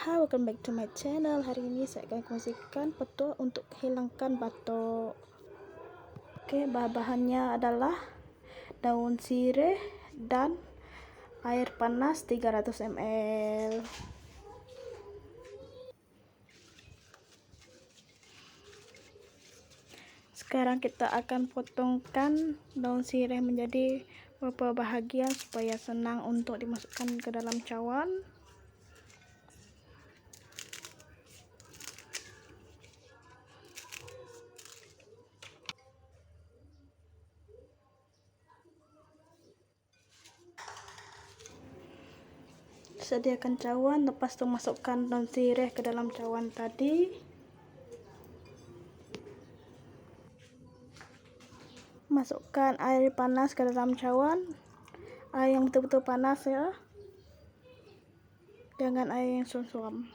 Hai, welcome back to my channel. Hari ini saya akan kongsikan petua untuk hilangkan batuk. Oke, bahan-bahannya adalah daun sirih dan air panas 300 ml. Sekarang kita akan potongkan daun sirih menjadi beberapa bahagian supaya senang untuk dimasukkan ke dalam cawan. Sediakan cawan, lepas itu masukkan daun sirih ke dalam cawan tadi. Masukkan air panas ke dalam cawan, air yang betul-betul panas ya, jangan air yang suam-suam.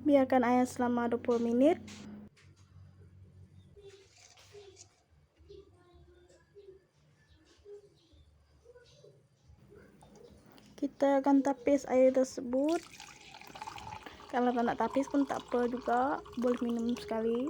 Biarkan air selama 20 menit. Kita akan tapis air tersebut. Kalau tak nak tapis pun tak apa juga, boleh minum sekali.